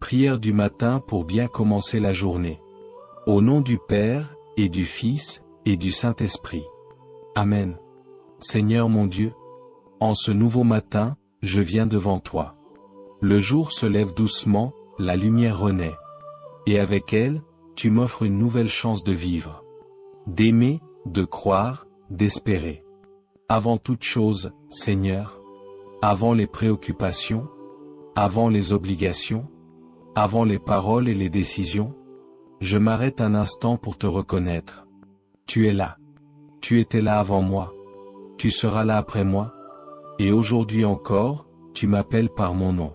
Prière du matin pour bien commencer la journée. Au nom du Père, et du Fils, et du Saint-Esprit. Amen. Seigneur mon Dieu, en ce nouveau matin, je viens devant toi. Le jour se lève doucement, la lumière renaît. Et avec elle, tu m'offres une nouvelle chance de vivre. D'aimer, de croire, d'espérer. Avant toute chose, Seigneur, avant les préoccupations, avant les obligations, avant les paroles et les décisions, je m'arrête un instant pour te reconnaître. Tu es là. Tu étais là avant moi. Tu seras là après moi. Et aujourd'hui encore, tu m'appelles par mon nom.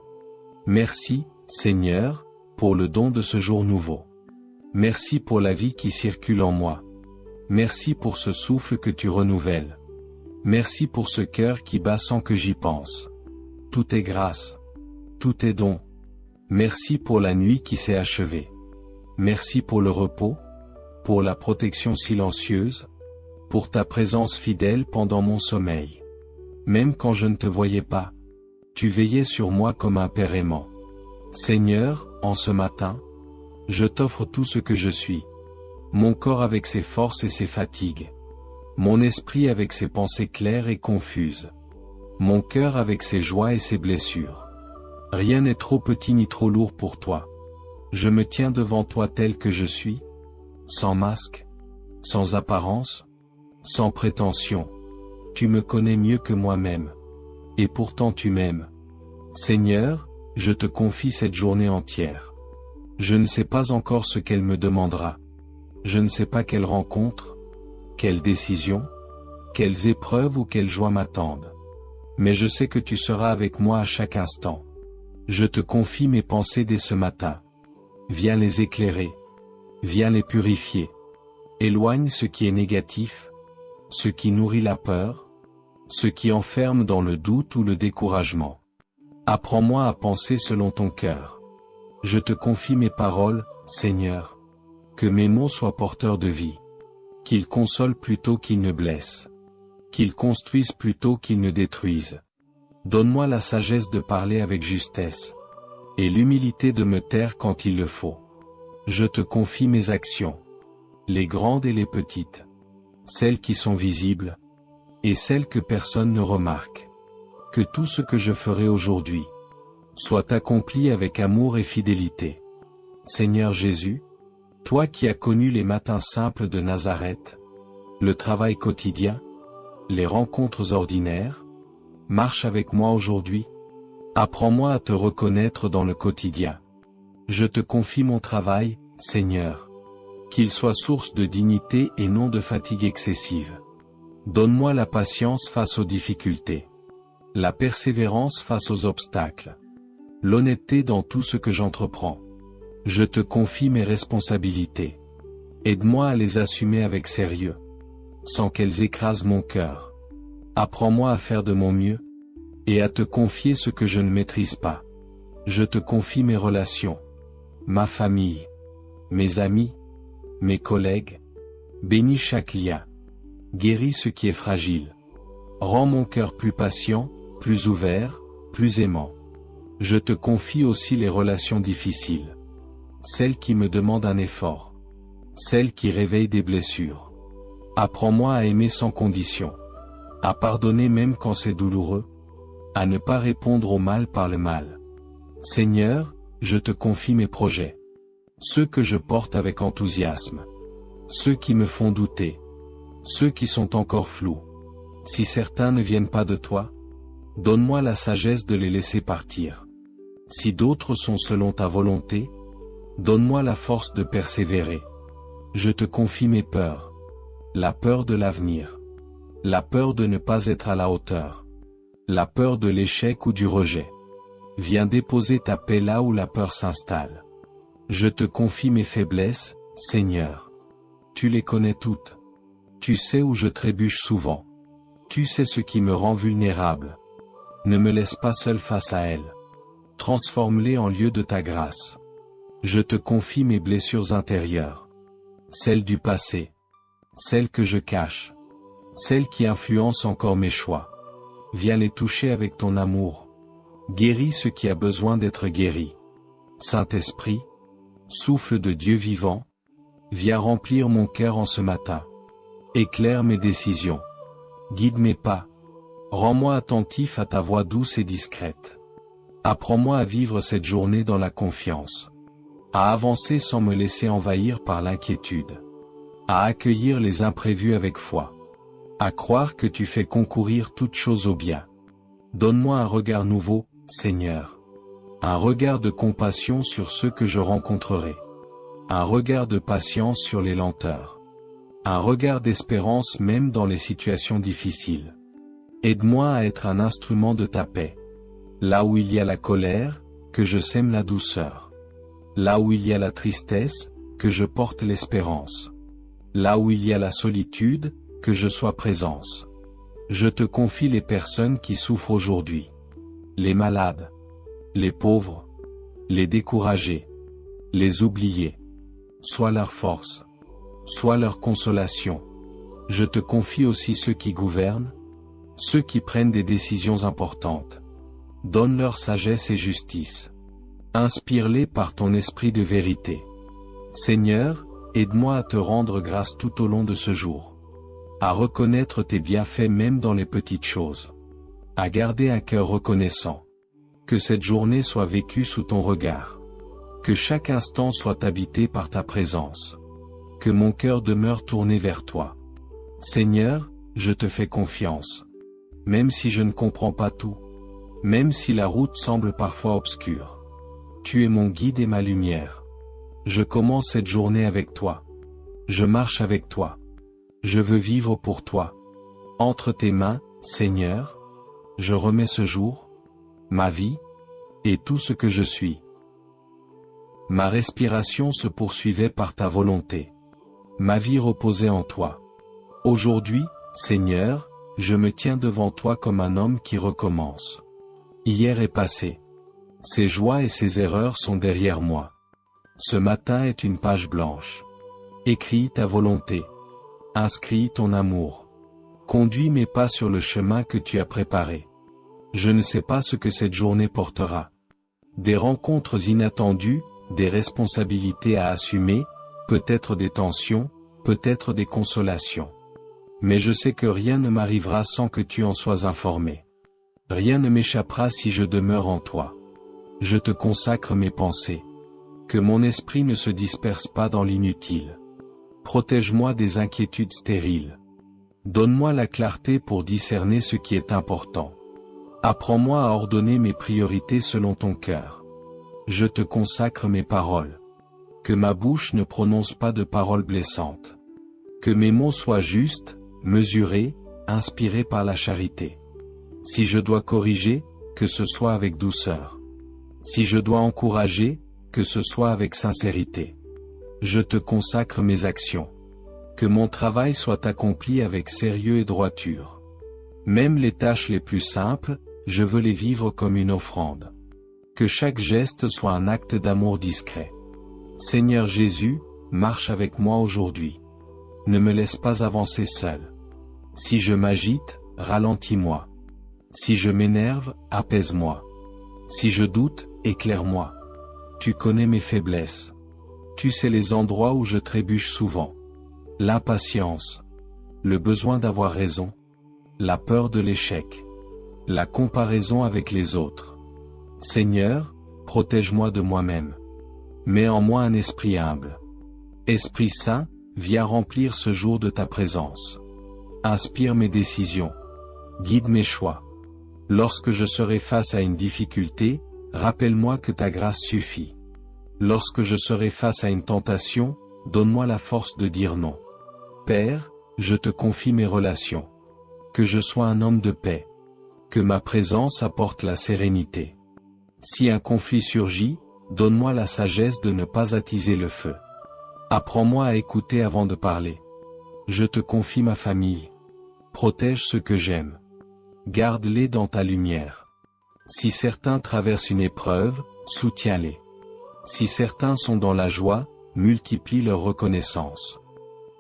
Merci, Seigneur, pour le don de ce jour nouveau. Merci pour la vie qui circule en moi. Merci pour ce souffle que tu renouvelles. Merci pour ce cœur qui bat sans que j'y pense. Tout est grâce. Tout est don. Merci pour la nuit qui s'est achevée. Merci pour le repos, pour la protection silencieuse, pour ta présence fidèle pendant mon sommeil. Même quand je ne te voyais pas, tu veillais sur moi comme un père aimant. Seigneur, en ce matin, je t'offre tout ce que je suis. Mon corps avec ses forces et ses fatigues. Mon esprit avec ses pensées claires et confuses. Mon cœur avec ses joies et ses blessures. Rien n'est trop petit ni trop lourd pour toi. Je me tiens devant toi tel que je suis, sans masque, sans apparence, sans prétention. Tu me connais mieux que moi-même. Et pourtant tu m'aimes. Seigneur, je te confie cette journée entière. Je ne sais pas encore ce qu'elle me demandera. Je ne sais pas quelle rencontre, quelle décision, quelles épreuves ou quelles joies m'attendent. Mais je sais que tu seras avec moi à chaque instant. Je te confie mes pensées dès ce matin. Viens les éclairer. Viens les purifier. Éloigne ce qui est négatif, ce qui nourrit la peur, ce qui enferme dans le doute ou le découragement. Apprends-moi à penser selon ton cœur. Je te confie mes paroles, Seigneur. Que mes mots soient porteurs de vie. Qu'ils consolent plutôt qu'ils ne blessent. Qu'ils construisent plutôt qu'ils ne détruisent. Donne-moi la sagesse de parler avec justesse. Et l'humilité de me taire quand il le faut. Je te confie mes actions. Les grandes et les petites. Celles qui sont visibles. Et celles que personne ne remarque. Que tout ce que je ferai aujourd'hui soit accompli avec amour et fidélité. Seigneur Jésus, toi qui as connu les matins simples de Nazareth, le travail quotidien, les rencontres ordinaires, marche avec moi aujourd'hui. Apprends-moi à te reconnaître dans le quotidien. Je te confie mon travail, Seigneur. Qu'il soit source de dignité et non de fatigue excessive. Donne-moi la patience face aux difficultés. La persévérance face aux obstacles. L'honnêteté dans tout ce que j'entreprends. Je te confie mes responsabilités. Aide-moi à les assumer avec sérieux, sans qu'elles écrasent mon cœur. Apprends-moi à faire de mon mieux, et à te confier ce que je ne maîtrise pas. Je te confie mes relations, ma famille, mes amis, mes collègues. Bénis chaque lien. Guéris ce qui est fragile. Rends mon cœur plus patient, plus ouvert, plus aimant. Je te confie aussi les relations difficiles. Celles qui me demandent un effort. Celles qui réveillent des blessures. Apprends-moi à aimer sans condition. À pardonner même quand c'est douloureux. À ne pas répondre au mal par le mal. Seigneur, je te confie mes projets. Ceux que je porte avec enthousiasme. Ceux qui me font douter. Ceux qui sont encore flous. Si certains ne viennent pas de toi, donne-moi la sagesse de les laisser partir. Si d'autres sont selon ta volonté, donne-moi la force de persévérer. Je te confie mes peurs. La peur de l'avenir. La peur de ne pas être à la hauteur. La peur de l'échec ou du rejet. Viens déposer ta paix là où la peur s'installe. Je te confie mes faiblesses, Seigneur. Tu les connais toutes. Tu sais où je trébuche souvent. Tu sais ce qui me rend vulnérable. Ne me laisse pas seul face à elles. Transforme-les en lieu de ta grâce. Je te confie mes blessures intérieures. Celles du passé. Celles que je cache. Celles qui influencent encore mes choix. Viens les toucher avec ton amour. Guéris ce qui a besoin d'être guéri. Saint-Esprit, souffle de Dieu vivant, viens remplir mon cœur en ce matin. Éclaire mes décisions. Guide mes pas. Rends-moi attentif à ta voix douce et discrète. Apprends-moi à vivre cette journée dans la confiance. À avancer sans me laisser envahir par l'inquiétude. À accueillir les imprévus avec foi. À croire que tu fais concourir toutes choses au bien. Donne-moi un regard nouveau, Seigneur. Un regard de compassion sur ceux que je rencontrerai. Un regard de patience sur les lenteurs. Un regard d'espérance même dans les situations difficiles. Aide-moi à être un instrument de ta paix. Là où il y a la colère, que je sème la douceur. Là où il y a la tristesse, que je porte l'espérance. Là où il y a la solitude, que je sois présence. Je te confie les personnes qui souffrent aujourd'hui. Les malades. Les pauvres. Les découragés. Les oubliés. Sois leur force. Sois leur consolation. Je te confie aussi ceux qui gouvernent. Ceux qui prennent des décisions importantes. Donne-leur sagesse et justice. Inspire-les par ton esprit de vérité. Seigneur, aide-moi à te rendre grâce tout au long de ce jour. À reconnaître tes bienfaits même dans les petites choses. À garder un cœur reconnaissant. Que cette journée soit vécue sous ton regard. Que chaque instant soit habité par ta présence. Que mon cœur demeure tourné vers toi. Seigneur, je te fais confiance. Même si je ne comprends pas tout. Même si la route semble parfois obscure. Tu es mon guide et ma lumière. Je commence cette journée avec toi. Je marche avec toi. Je veux vivre pour toi. Entre tes mains, Seigneur, je remets ce jour, ma vie, et tout ce que je suis. Ma respiration se poursuivait par ta volonté. Ma vie reposait en toi. Aujourd'hui, Seigneur, je me tiens devant toi comme un homme qui recommence. Hier est passé. Ses joies et ses erreurs sont derrière moi. Ce matin est une page blanche. Écris ta volonté. Inscris ton amour. Conduis mes pas sur le chemin que tu as préparé. Je ne sais pas ce que cette journée portera. Des rencontres inattendues, des responsabilités à assumer, peut-être des tensions, peut-être des consolations. Mais je sais que rien ne m'arrivera sans que tu en sois informé. Rien ne m'échappera si je demeure en toi. Je te consacre mes pensées. Que mon esprit ne se disperse pas dans l'inutile. Protège-moi des inquiétudes stériles. Donne-moi la clarté pour discerner ce qui est important. Apprends-moi à ordonner mes priorités selon ton cœur. Je te consacre mes paroles. Que ma bouche ne prononce pas de paroles blessantes. Que mes mots soient justes, mesurés, inspirés par la charité. Si je dois corriger, que ce soit avec douceur. Si je dois encourager, que ce soit avec sincérité. Je te consacre mes actions. Que mon travail soit accompli avec sérieux et droiture. Même les tâches les plus simples, je veux les vivre comme une offrande. Que chaque geste soit un acte d'amour discret. Seigneur Jésus, marche avec moi aujourd'hui. Ne me laisse pas avancer seul. Si je m'agite, ralentis-moi. Si je m'énerve, apaise-moi. Si je doute, éclaire-moi. Tu connais mes faiblesses. Tu sais les endroits où je trébuche souvent. L'impatience. Le besoin d'avoir raison. La peur de l'échec. La comparaison avec les autres. Seigneur, protège-moi de moi-même. Mets en moi un esprit humble. Esprit Saint, viens remplir ce jour de ta présence. Inspire mes décisions. Guide mes choix. Lorsque je serai face à une difficulté, rappelle-moi que ta grâce suffit. Lorsque je serai face à une tentation, donne-moi la force de dire non. Père, je te confie mes relations. Que je sois un homme de paix. Que ma présence apporte la sérénité. Si un conflit surgit, donne-moi la sagesse de ne pas attiser le feu. Apprends-moi à écouter avant de parler. Je te confie ma famille. Protège ceux que j'aime. Garde-les dans ta lumière. Si certains traversent une épreuve, soutiens-les. Si certains sont dans la joie, multiplie leur reconnaissance.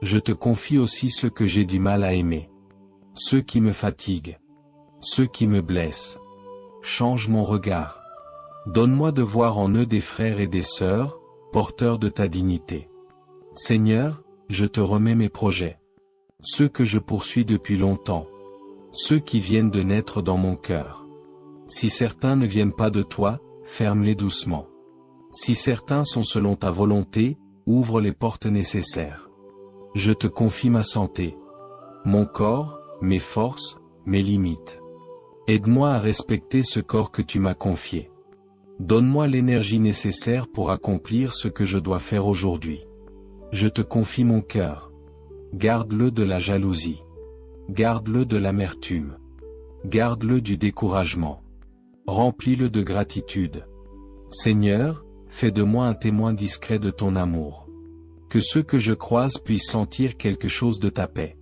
Je te confie aussi ceux que j'ai du mal à aimer. Ceux qui me fatiguent. Ceux qui me blessent. Change mon regard. Donne-moi de voir en eux des frères et des sœurs, porteurs de ta dignité. Seigneur, je te remets mes projets. Ceux que je poursuis depuis longtemps. Ceux qui viennent de naître dans mon cœur. Si certains ne viennent pas de toi, ferme-les doucement. Si certains sont selon ta volonté, ouvre les portes nécessaires. Je te confie ma santé, mon corps, mes forces, mes limites. Aide-moi à respecter ce corps que tu m'as confié. Donne-moi l'énergie nécessaire pour accomplir ce que je dois faire aujourd'hui. Je te confie mon cœur. Garde-le de la jalousie. Garde-le de l'amertume. Garde-le du découragement. Remplis-le de gratitude. Seigneur, fais de moi un témoin discret de ton amour. Que ceux que je croise puissent sentir quelque chose de ta paix.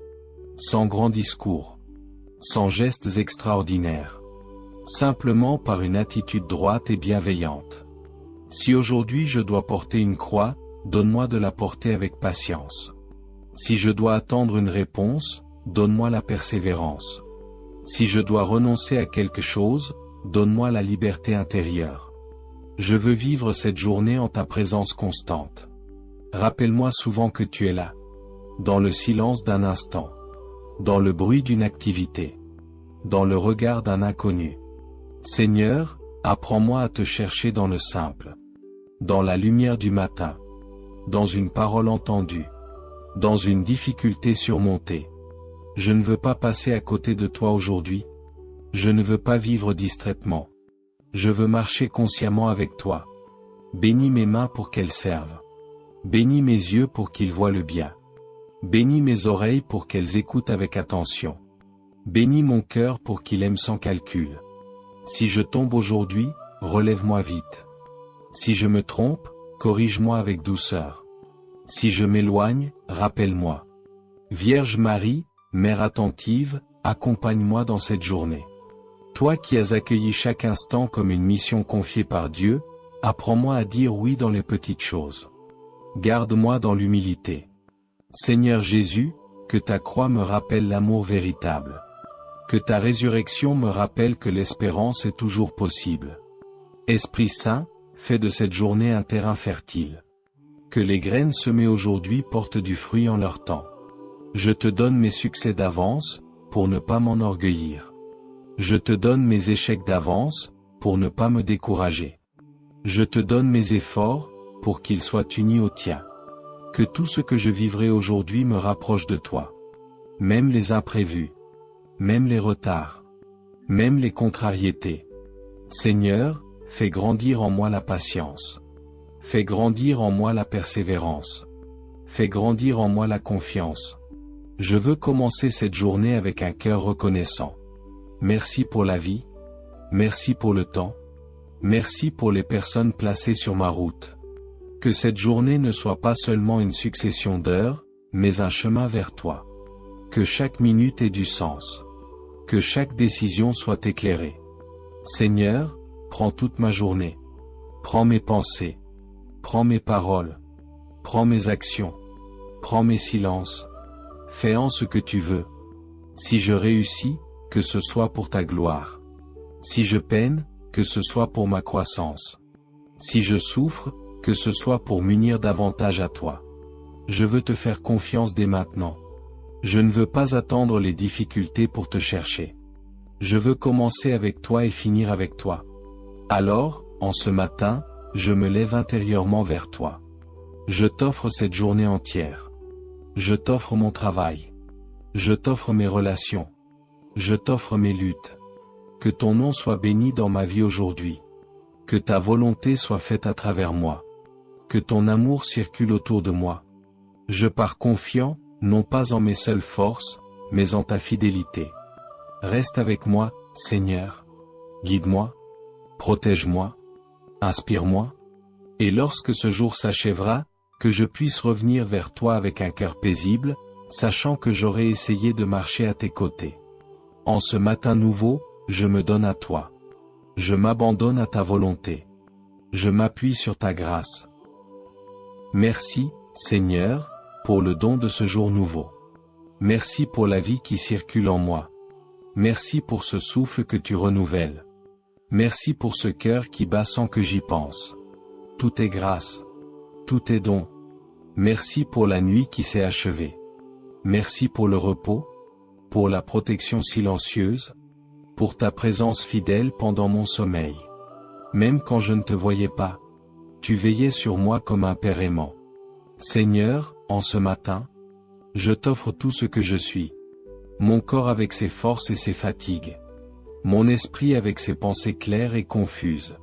Sans grand discours. Sans gestes extraordinaires. Simplement par une attitude droite et bienveillante. Si aujourd'hui je dois porter une croix, donne-moi de la porter avec patience. Si je dois attendre une réponse, donne-moi la persévérance. Si je dois renoncer à quelque chose, donne-moi la liberté intérieure. Je veux vivre cette journée en ta présence constante. Rappelle-moi souvent que tu es là. Dans le silence d'un instant. Dans le bruit d'une activité. Dans le regard d'un inconnu. Seigneur, apprends-moi à te chercher dans le simple. Dans la lumière du matin. Dans une parole entendue. Dans une difficulté surmontée. Je ne veux pas passer à côté de toi aujourd'hui. Je ne veux pas vivre distraitement. Je veux marcher consciemment avec toi. Bénis mes mains pour qu'elles servent. Bénis mes yeux pour qu'ils voient le bien. Bénis mes oreilles pour qu'elles écoutent avec attention. Bénis mon cœur pour qu'il aime sans calcul. Si je tombe aujourd'hui, relève-moi vite. Si je me trompe, corrige-moi avec douceur. Si je m'éloigne, rappelle-moi. Vierge Marie, Mère attentive, accompagne-moi dans cette journée. Toi qui as accueilli chaque instant comme une mission confiée par Dieu, apprends-moi à dire oui dans les petites choses. Garde-moi dans l'humilité. Seigneur Jésus, que ta croix me rappelle l'amour véritable. Que ta résurrection me rappelle que l'espérance est toujours possible. Esprit Saint, fais de cette journée un terrain fertile. Que les graines semées aujourd'hui portent du fruit en leur temps. Je te donne mes succès d'avance, pour ne pas m'enorgueillir. Je te donne mes échecs d'avance, pour ne pas me décourager. Je te donne mes efforts, pour qu'ils soient unis aux tiens. Que tout ce que je vivrai aujourd'hui me rapproche de toi. Même les imprévus. Même les retards. Même les contrariétés. Seigneur, fais grandir en moi la patience. Fais grandir en moi la persévérance. Fais grandir en moi la confiance. Je veux commencer cette journée avec un cœur reconnaissant. Merci pour la vie. Merci pour le temps. Merci pour les personnes placées sur ma route. Que cette journée ne soit pas seulement une succession d'heures, mais un chemin vers toi. Que chaque minute ait du sens. Que chaque décision soit éclairée. Seigneur, prends toute ma journée. Prends mes pensées. Prends mes paroles. Prends mes actions. Prends mes silences. Fais en ce que tu veux. Si je réussis, que ce soit pour ta gloire. Si je peine, que ce soit pour ma croissance. Si je souffre, que ce soit pour m'unir davantage à toi. Je veux te faire confiance dès maintenant. Je ne veux pas attendre les difficultés pour te chercher. Je veux commencer avec toi et finir avec toi. Alors, en ce matin, je me lève intérieurement vers toi. Je t'offre cette journée entière. Je t'offre mon travail. Je t'offre mes relations. Je t'offre mes luttes. Que ton nom soit béni dans ma vie aujourd'hui. Que ta volonté soit faite à travers moi. Que ton amour circule autour de moi. Je pars confiant, non pas en mes seules forces, mais en ta fidélité. Reste avec moi, Seigneur. Guide-moi. Protège-moi. Inspire-moi. Et lorsque ce jour s'achèvera, que je puisse revenir vers toi avec un cœur paisible, sachant que j'aurai essayé de marcher à tes côtés. En ce matin nouveau, je me donne à toi. Je m'abandonne à ta volonté. Je m'appuie sur ta grâce. Merci, Seigneur, pour le don de ce jour nouveau. Merci pour la vie qui circule en moi. Merci pour ce souffle que tu renouvelles. Merci pour ce cœur qui bat sans que j'y pense. Tout est grâce. Tout est don. Merci pour la nuit qui s'est achevée. Merci pour le repos, pour la protection silencieuse, pour ta présence fidèle pendant mon sommeil. Même quand je ne te voyais pas, tu veillais sur moi comme un père aimant. Seigneur, en ce matin, je t'offre tout ce que je suis. Mon corps avec ses forces et ses fatigues. Mon esprit avec ses pensées claires et confuses.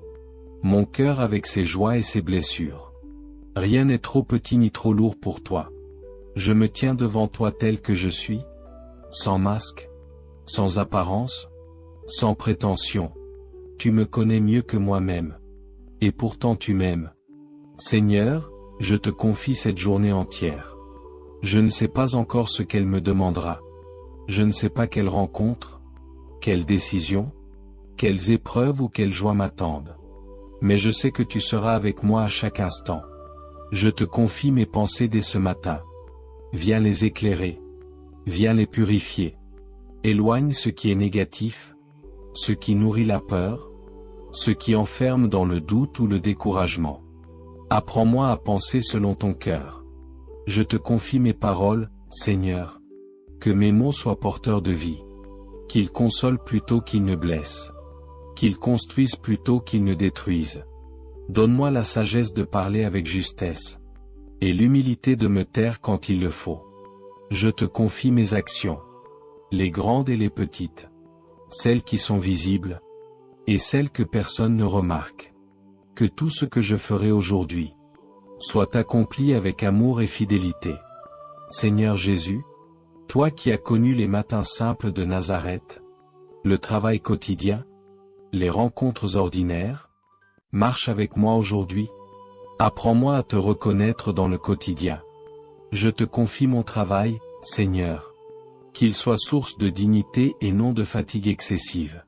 Mon cœur avec ses joies et ses blessures. Rien n'est trop petit ni trop lourd pour toi. Je me tiens devant toi tel que je suis, sans masque, sans apparence, sans prétention. Tu me connais mieux que moi-même. Et pourtant tu m'aimes. Seigneur, je te confie cette journée entière. Je ne sais pas encore ce qu'elle me demandera. Je ne sais pas quelle rencontre, quelle décision, quelles épreuves ou quelle joie m'attendent. Mais je sais que tu seras avec moi à chaque instant. Je te confie mes pensées dès ce matin. Viens les éclairer. Viens les purifier. Éloigne ce qui est négatif, ce qui nourrit la peur, ce qui enferme dans le doute ou le découragement. Apprends-moi à penser selon ton cœur. Je te confie mes paroles, Seigneur. Que mes mots soient porteurs de vie. Qu'ils consolent plutôt qu'ils ne blessent. Qu'ils construisent plutôt qu'ils ne détruisent. Donne-moi la sagesse de parler avec justesse. Et l'humilité de me taire quand il le faut. Je te confie mes actions. Les grandes et les petites. Celles qui sont visibles. Et celles que personne ne remarque. Que tout ce que je ferai aujourd'hui soit accompli avec amour et fidélité. Seigneur Jésus, toi qui as connu les matins simples de Nazareth, le travail quotidien, les rencontres ordinaires, marche avec moi aujourd'hui. Apprends-moi à te reconnaître dans le quotidien. Je te confie mon travail, Seigneur. Qu'il soit source de dignité et non de fatigue excessive.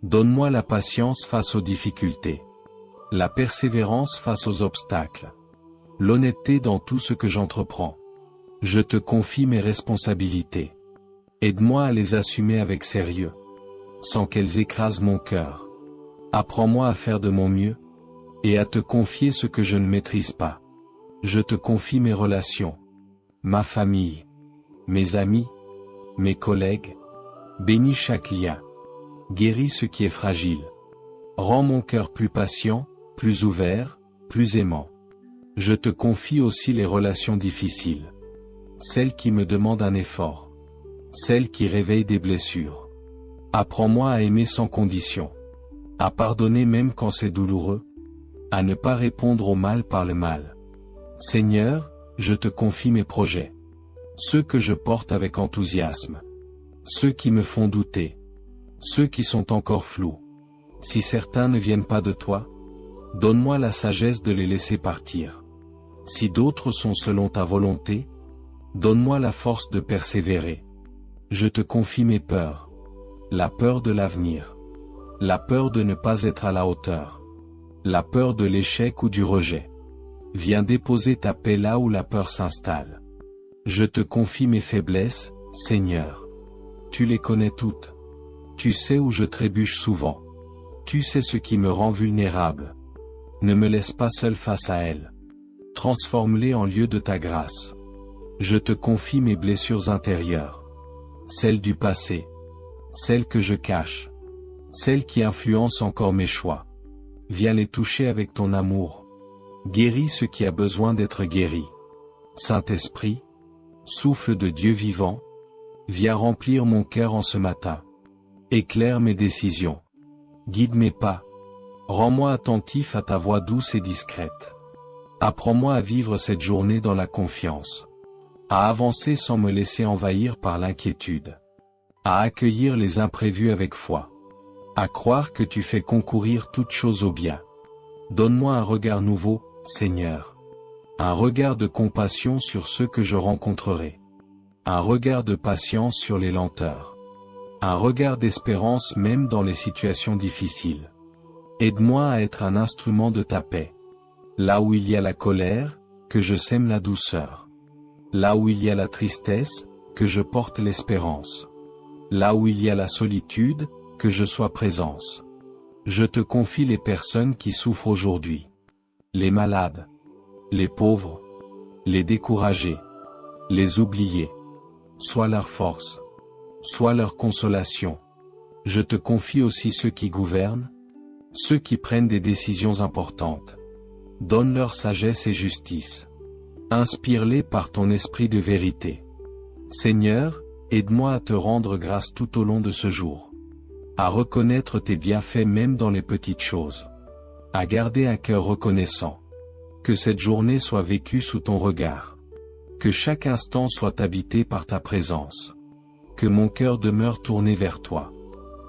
Donne-moi la patience face aux difficultés. La persévérance face aux obstacles. L'honnêteté dans tout ce que j'entreprends. Je te confie mes responsabilités. Aide-moi à les assumer avec sérieux, sans qu'elles écrasent mon cœur. Apprends-moi à faire de mon mieux, et à te confier ce que je ne maîtrise pas. Je te confie mes relations, ma famille, mes amis, mes collègues. Bénis chaque lien. Guéris ce qui est fragile. Rends mon cœur plus patient, plus ouvert, plus aimant. Je te confie aussi les relations difficiles. Celles qui me demandent un effort. Celles qui réveillent des blessures. Apprends-moi à aimer sans condition. À pardonner même quand c'est douloureux. À ne pas répondre au mal par le mal. Seigneur, je te confie mes projets. Ceux que je porte avec enthousiasme. Ceux qui me font douter. Ceux qui sont encore flous. Si certains ne viennent pas de toi, donne-moi la sagesse de les laisser partir. Si d'autres sont selon ta volonté, donne-moi la force de persévérer. Je te confie mes peurs. La peur de l'avenir. La peur de ne pas être à la hauteur. La peur de l'échec ou du rejet. Viens déposer ta paix là où la peur s'installe. Je te confie mes faiblesses, Seigneur. Tu les connais toutes. Tu sais où je trébuche souvent. Tu sais ce qui me rend vulnérable. Ne me laisse pas seul face à elles. Transforme-les en lieu de ta grâce. Je te confie mes blessures intérieures. Celles du passé. Celles que je cache. Celles qui influencent encore mes choix. Viens les toucher avec ton amour. Guéris ce qui a besoin d'être guéri. Saint-Esprit, souffle de Dieu vivant, viens remplir mon cœur en ce matin. Éclaire mes décisions. Guide mes pas. Rends-moi attentif à ta voix douce et discrète. Apprends-moi à vivre cette journée dans la confiance. À avancer sans me laisser envahir par l'inquiétude. À accueillir les imprévus avec foi. À croire que tu fais concourir toutes choses au bien. Donne-moi un regard nouveau, Seigneur. Un regard de compassion sur ceux que je rencontrerai. Un regard de patience sur les lenteurs. Un regard d'espérance même dans les situations difficiles. Aide-moi à être un instrument de ta paix. Là où il y a la colère, que je sème la douceur. Là où il y a la tristesse, que je porte l'espérance. Là où il y a la solitude, que je sois présence. Je te confie les personnes qui souffrent aujourd'hui. Les malades. Les pauvres. Les découragés. Les oubliés. Sois leur force. Sois leur consolation. Je te confie aussi ceux qui gouvernent. Ceux qui prennent des décisions importantes. Donne-leur sagesse et justice. Inspire-les par ton esprit de vérité. Seigneur, aide-moi à te rendre grâce tout au long de ce jour. À reconnaître tes bienfaits même dans les petites choses. À garder un cœur reconnaissant. Que cette journée soit vécue sous ton regard. Que chaque instant soit habité par ta présence. Que mon cœur demeure tourné vers toi.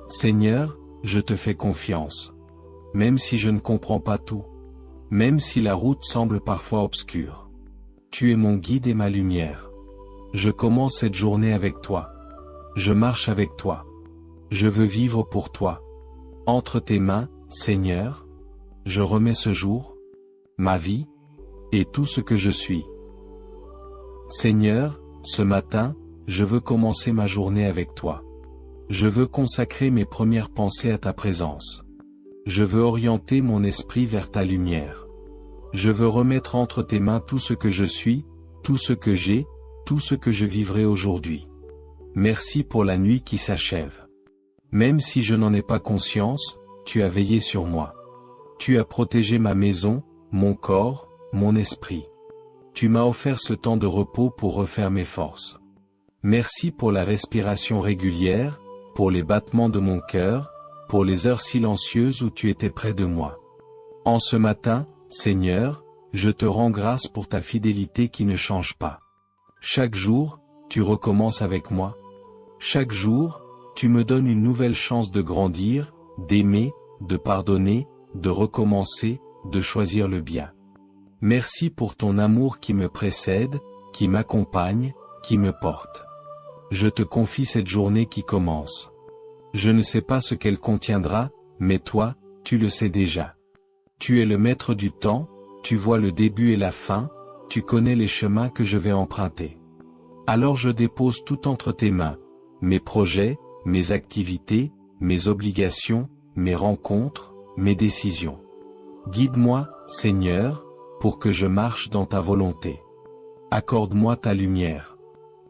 Seigneur, je te fais confiance. Même si je ne comprends pas tout. Même si la route semble parfois obscure. Tu es mon guide et ma lumière. Je commence cette journée avec toi. Je marche avec toi. Je veux vivre pour toi. Entre tes mains, Seigneur, je remets ce jour, ma vie, et tout ce que je suis. Seigneur, ce matin, je veux commencer ma journée avec toi. Je veux consacrer mes premières pensées à ta présence. Je veux orienter mon esprit vers ta lumière. Je veux remettre entre tes mains tout ce que je suis, tout ce que j'ai, tout ce que je vivrai aujourd'hui. Merci pour la nuit qui s'achève. Même si je n'en ai pas conscience, tu as veillé sur moi. Tu as protégé ma maison, mon corps, mon esprit. Tu m'as offert ce temps de repos pour refaire mes forces. Merci pour la respiration régulière, pour les battements de mon cœur, pour les heures silencieuses où tu étais près de moi. En ce matin, Seigneur, je te rends grâce pour ta fidélité qui ne change pas. Chaque jour, tu recommences avec moi. Chaque jour, tu me donnes une nouvelle chance de grandir, d'aimer, de pardonner, de recommencer, de choisir le bien. Merci pour ton amour qui me précède, qui m'accompagne, qui me porte. Je te confie cette journée qui commence. Je ne sais pas ce qu'elle contiendra, mais toi, tu le sais déjà. Tu es le maître du temps, tu vois le début et la fin, tu connais les chemins que je vais emprunter. Alors je dépose tout entre tes mains, mes projets, mes activités, mes obligations, mes rencontres, mes décisions. Guide-moi, Seigneur, pour que je marche dans ta volonté. Accorde-moi ta lumière.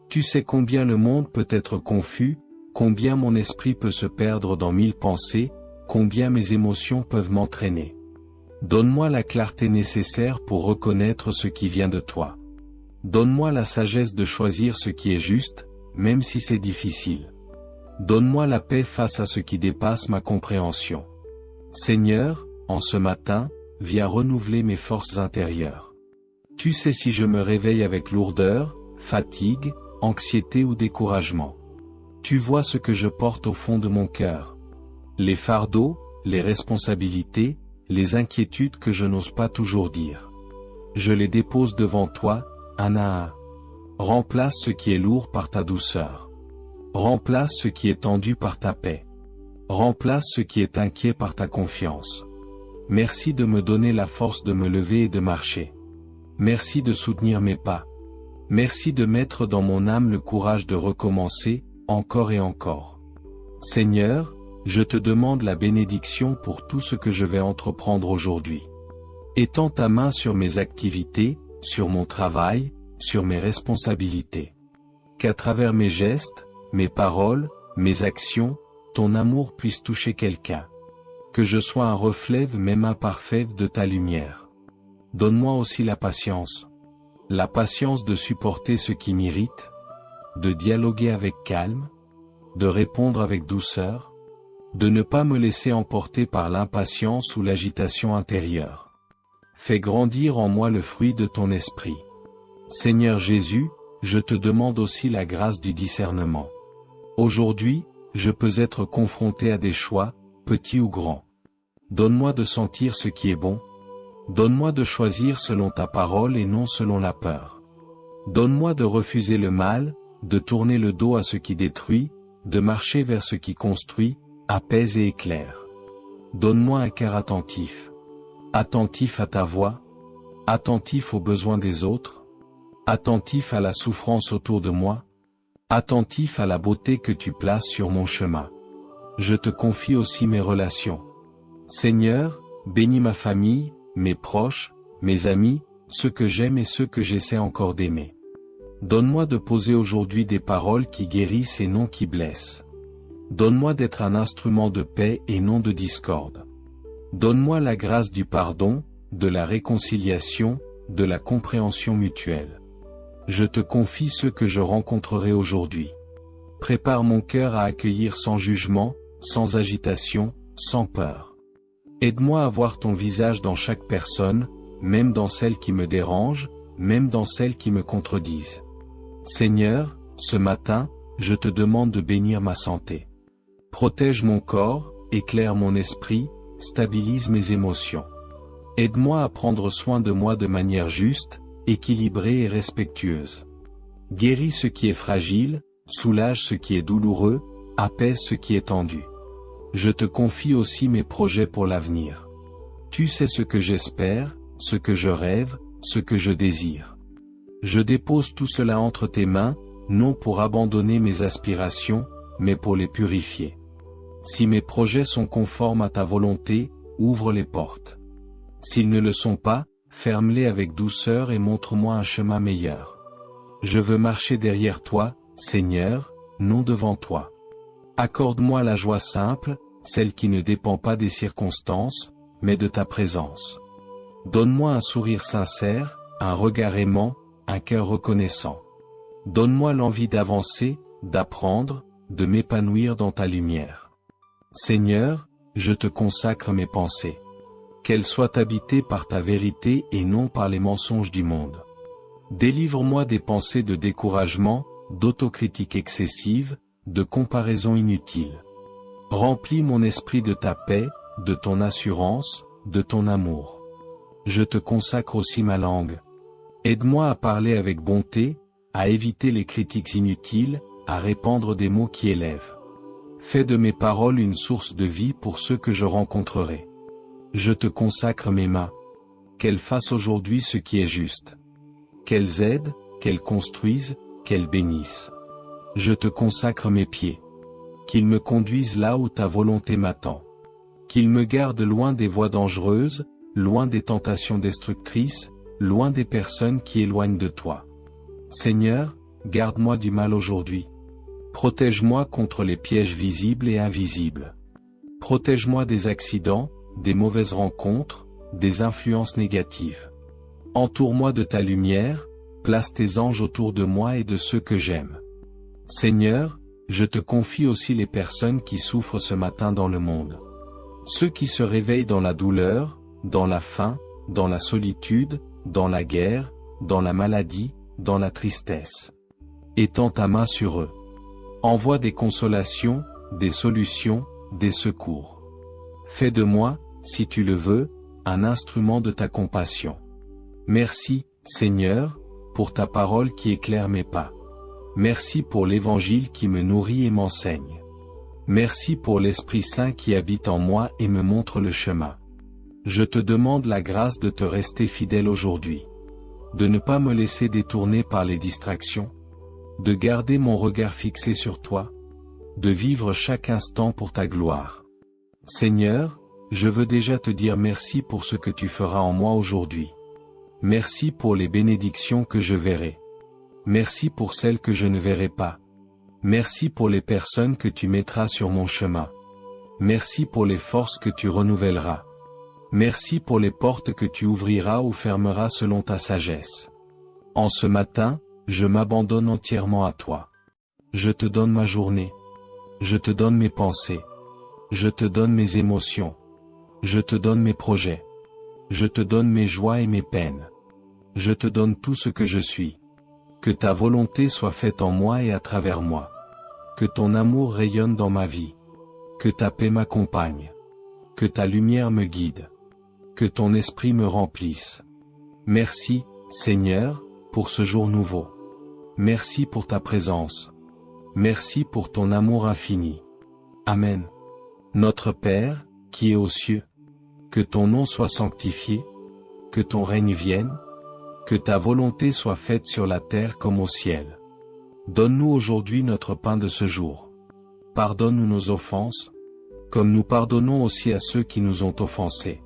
Tu sais combien le monde peut être confus, combien mon esprit peut se perdre dans 1000 pensées, combien mes émotions peuvent m'entraîner. Donne-moi la clarté nécessaire pour reconnaître ce qui vient de toi. Donne-moi la sagesse de choisir ce qui est juste, même si c'est difficile. Donne-moi la paix face à ce qui dépasse ma compréhension. Seigneur, en ce matin, viens renouveler mes forces intérieures. Tu sais si je me réveille avec lourdeur, fatigue, anxiété ou découragement. Tu vois ce que je porte au fond de mon cœur. Les fardeaux, les responsabilités, les inquiétudes que je n'ose pas toujours dire. Je les dépose devant toi, un à un. Remplace ce qui est lourd par ta douceur. Remplace ce qui est tendu par ta paix. Remplace ce qui est inquiet par ta confiance. Merci de me donner la force de me lever et de marcher. Merci de soutenir mes pas. Merci de mettre dans mon âme le courage de recommencer, encore et encore. Seigneur, je te demande la bénédiction pour tout ce que je vais entreprendre aujourd'hui. Étends ta main sur mes activités, sur mon travail, sur mes responsabilités. Qu'à travers mes gestes, mes paroles, mes actions, ton amour puisse toucher quelqu'un. Que je sois un reflet même imparfait de ta lumière. Donne-moi aussi la patience de supporter ce qui m'irrite, de dialoguer avec calme, de répondre avec douceur, de ne pas me laisser emporter par l'impatience ou l'agitation intérieure. Fais grandir en moi le fruit de ton esprit. Seigneur Jésus, je te demande aussi la grâce du discernement. Aujourd'hui, je peux être confronté à des choix, petits ou grands. Donne-moi de sentir ce qui est bon. Donne-moi de choisir selon ta parole et non selon la peur. Donne-moi de refuser le mal, de tourner le dos à ce qui détruit, de marcher vers ce qui construit, apaise et éclaire. Donne-moi un cœur attentif. Attentif à ta voix. Attentif aux besoins des autres. Attentif à la souffrance autour de moi. Attentif à la beauté que tu places sur mon chemin. Je te confie aussi mes relations. Seigneur, bénis ma famille, mes proches, mes amis, ceux que j'aime et ceux que j'essaie encore d'aimer. Donne-moi de poser aujourd'hui des paroles qui guérissent et non qui blessent. Donne-moi d'être un instrument de paix et non de discorde. Donne-moi la grâce du pardon, de la réconciliation, de la compréhension mutuelle. Je te confie ceux que je rencontrerai aujourd'hui. Prépare mon cœur à accueillir sans jugement, sans agitation, sans peur. Aide-moi à voir ton visage dans chaque personne, même dans celles qui me dérangent, même dans celles qui me contredisent. Seigneur, ce matin, je te demande de bénir ma santé. Protège mon corps, éclaire mon esprit, stabilise mes émotions. Aide-moi à prendre soin de moi de manière juste, équilibrée et respectueuse. Guéris ce qui est fragile, soulage ce qui est douloureux, apaise ce qui est tendu. Je te confie aussi mes projets pour l'avenir. Tu sais ce que j'espère, ce que je rêve, ce que je désire. Je dépose tout cela entre tes mains, non pour abandonner mes aspirations, mais pour les purifier. Si mes projets sont conformes à ta volonté, ouvre les portes. S'ils ne le sont pas, ferme-les avec douceur et montre-moi un chemin meilleur. Je veux marcher derrière toi, Seigneur, non devant toi. Accorde-moi la joie simple, celle qui ne dépend pas des circonstances, mais de ta présence. Donne-moi un sourire sincère, un regard aimant, un cœur reconnaissant. Donne-moi l'envie d'avancer, d'apprendre, de m'épanouir dans ta lumière. Seigneur, je te consacre mes pensées. Qu'elles soient habitées par ta vérité et non par les mensonges du monde. Délivre-moi des pensées de découragement, d'autocritique excessive, de comparaison inutile. Remplis mon esprit de ta paix, de ton assurance, de ton amour. Je te consacre aussi ma langue. Aide-moi à parler avec bonté, à éviter les critiques inutiles, à répandre des mots qui élèvent. Fais de mes paroles une source de vie pour ceux que je rencontrerai. Je te consacre mes mains. Qu'elles fassent aujourd'hui ce qui est juste. Qu'elles aident, qu'elles construisent, qu'elles bénissent. Je te consacre mes pieds. Qu'ils me conduisent là où ta volonté m'attend. Qu'ils me gardent loin des voies dangereuses, loin des tentations destructrices, loin des personnes qui éloignent de toi. Seigneur, garde-moi du mal aujourd'hui. Protège-moi contre les pièges visibles et invisibles. Protège-moi des accidents, des mauvaises rencontres, des influences négatives. Entoure-moi de ta lumière, place tes anges autour de moi et de ceux que j'aime. Seigneur, je te confie aussi les personnes qui souffrent ce matin dans le monde. Ceux qui se réveillent dans la douleur, dans la faim, dans la solitude, dans la guerre, dans la maladie, dans la tristesse. Étends ta main sur eux. Envoie des consolations, des solutions, des secours. Fais de moi, si tu le veux, un instrument de ta compassion. Merci, Seigneur, pour ta parole qui éclaire mes pas. Merci pour l'Évangile qui me nourrit et m'enseigne. Merci pour l'Esprit Saint qui habite en moi et me montre le chemin. Je te demande la grâce de te rester fidèle aujourd'hui. De ne pas me laisser détourner par les distractions. De garder mon regard fixé sur toi. De vivre chaque instant pour ta gloire. Seigneur, je veux déjà te dire merci pour ce que tu feras en moi aujourd'hui. Merci pour les bénédictions que je verrai. Merci pour celles que je ne verrai pas. Merci pour les personnes que tu mettras sur mon chemin. Merci pour les forces que tu renouvelleras. Merci pour les portes que tu ouvriras ou fermeras selon ta sagesse. En ce matin, je m'abandonne entièrement à toi. Je te donne ma journée. Je te donne mes pensées. Je te donne mes émotions. Je te donne mes projets. Je te donne mes joies et mes peines. Je te donne tout ce que je suis. Que ta volonté soit faite en moi et à travers moi. Que ton amour rayonne dans ma vie. Que ta paix m'accompagne. Que ta lumière me guide. Que ton esprit me remplisse. Merci, Seigneur, pour ce jour nouveau. Merci pour ta présence. Merci pour ton amour infini. Amen. Notre Père, qui es aux cieux, que ton nom soit sanctifié, que ton règne vienne, que ta volonté soit faite sur la terre comme au ciel. Donne-nous aujourd'hui notre pain de ce jour. Pardonne-nous nos offenses, comme nous pardonnons aussi à ceux qui nous ont offensés.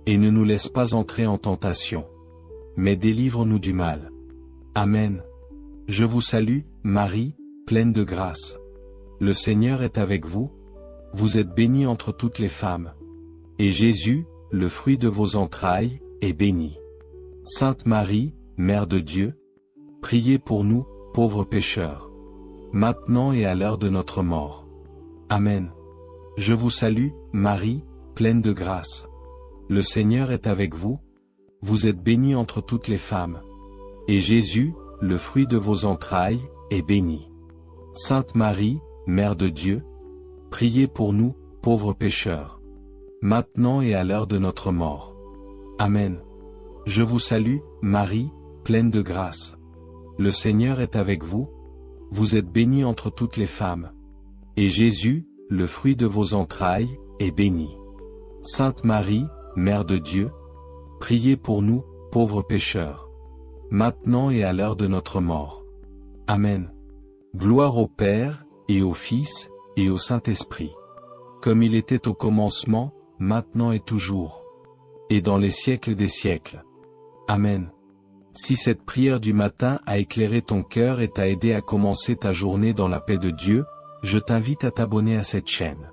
Et ne nous laisse pas entrer en tentation, mais délivre-nous du mal. Amen. Je vous salue, Marie, pleine de grâce. Le Seigneur est avec vous. Vous êtes bénie entre toutes les femmes. Et Jésus, le fruit de vos entrailles, est béni. Sainte Marie, Mère de Dieu, priez pour nous, pauvres pécheurs, maintenant et à l'heure de notre mort. Amen. Je vous salue, Marie, pleine de grâce. Le Seigneur est avec vous. Vous êtes bénie entre toutes les femmes. Et Jésus, le fruit de vos entrailles, est béni. Sainte Marie, Mère de Dieu, priez pour nous, pauvres pécheurs, maintenant et à l'heure de notre mort. Amen. Je vous salue, Marie, pleine de grâce. Le Seigneur est avec vous. Vous êtes bénie entre toutes les femmes. Et Jésus, le fruit de vos entrailles, est béni. Sainte Marie, Mère de Dieu, priez pour nous, pauvres pécheurs, maintenant et à l'heure de notre mort. Amen. Gloire au Père, et au Fils, et au Saint-Esprit, comme il était au commencement, maintenant et toujours, et dans les siècles des siècles. Amen. Si cette prière du matin a éclairé ton cœur et t'a aidé à commencer ta journée dans la paix de Dieu, je t'invite à t'abonner à cette chaîne.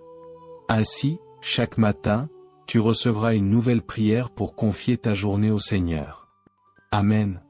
Ainsi, chaque matin, tu recevras une nouvelle prière pour confier ta journée au Seigneur. Amen.